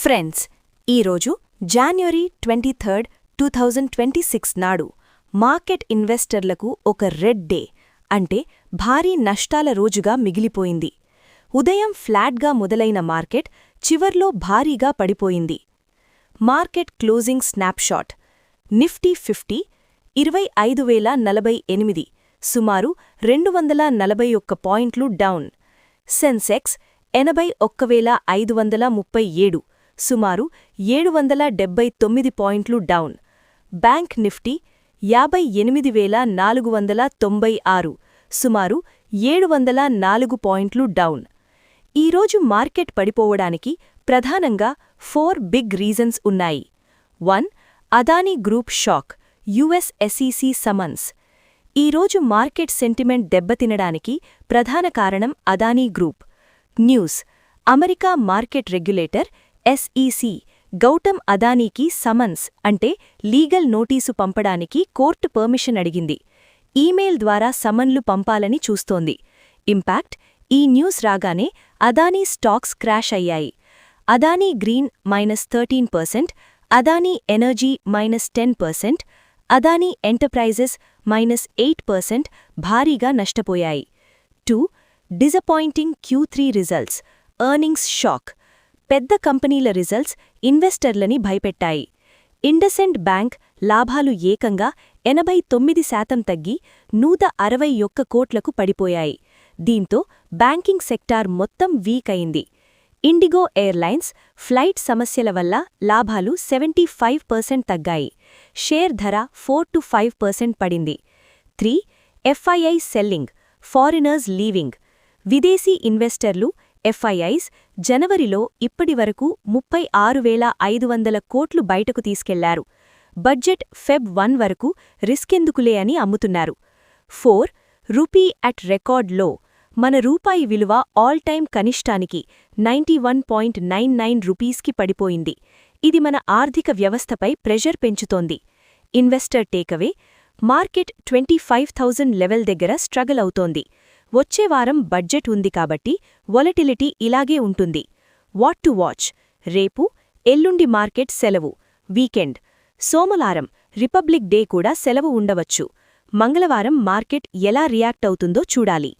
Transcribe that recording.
Friends, ఈరోజు January 23, 2026 నాడు market ఇన్వెస్టర్లకు ఒక రెడ్ డే అంటే భారీ నష్టాల రోజుగా మిగిలిపోయింది. ఉదయం ఫ్లాట్గా మొదలైన మార్కెట్ చివర్లో భారీగా పడిపోయింది. మార్కెట్ క్లోజింగ్ స్నాప్షాట్: నిఫ్టీ 50 25,048, సుమారు 241 పాయింట్లు డౌన్. సెన్సెక్స్ 81,537, సుమారు 779 పాయింట్లు డౌన్. బ్యాంక్ నిఫ్టీ 58,496, సుమారు 704 పాయింట్లు డౌన్. ఈరోజు మార్కెట్ పడిపోవడానికి ప్రధానంగా 4 బిగ్ రీజన్స్ ఉన్నాయి. 1. Adani group shock, US SEC summons. ఈరోజు మార్కెట్ సెంటిమెంట్ దెబ్బతినడానికి ప్రధాన కారణం Adani group. News: America market regulator SEC Gautam అదానీకి సమన్స్ అంటే లీగల్ నోటీసు పంపడానికి కోర్టు పర్మిషన్ అడిగింది. ఈమెయిల్ ద్వారా సమన్లు పంపాలని చూస్తోంది. ఇంపాక్ట్: ఈ న్యూస్ రాగానే అదానీ స్టాక్స్ క్రాష్ అయ్యాయి. Adani green -13%, Adani energy -10%, Adani enterprises -8% భారీగా నష్టపోయాయి. 2. Disappointing Q3 results, earnings shock. పెద్ద కంపెనీల రిజల్ట్స్ ఇన్వెస్టర్లని భయపెట్టాయి. ఇండసెండ్ బ్యాంక్ లాభాలు ఏకంగా 89% తగ్గి 161 కోట్లకు పడిపోయాయి. దీంతో బ్యాంకింగ్ సెక్టార్ మొత్తం వీక్ అయింది. ఇండిగో ఎయిర్లైన్స్ ఫ్లైట్ సమస్యల వల్ల లాభాలు 75% తగ్గాయి. షేర్ ధర 4-5% పడింది. 3. FII selling, foreigners leaving. విదేశీ ఇన్వెస్టర్లు FIIs జనవరిలో ఇప్పటివరకు 36,500 కోట్లు బయటకు తీసుకెళ్లారు. బడ్జెట్ ఫెబ్ 1 వరకు రిస్కెందుకులే అని అమ్ముతున్నారు. 4. రూపీ అట్ రికార్డ్ లో, మన రూపాయి విలువ ఆల్ టైమ్ కనిష్టానికి 91.99 రూపీస్కి పడిపోయింది. ఇది మన ఆర్థిక వ్యవస్థపై ప్రెషర్ పెంచుతోంది. ఇన్వెస్టర్ టేకవే: మార్కెట్ 25,000 లెవెల్ దగ్గర స్ట్రగల్ అవుతోంది. వచ్చే వారం బడ్జెట్ ఉంది కాబట్టి వొలటిలిటీ ఇలాగే ఉంటుంది. వాట్ టు వాచ్: రేపు, ఎల్లుండి మార్కెట్ సెలవు, వీకెండ్. సోమవారం రిపబ్లిక్ డే కూడా సెలవు ఉండవచ్చు. మంగళవారం మార్కెట్ ఎలా రియాక్ట్ అవుతుందో చూడాలి.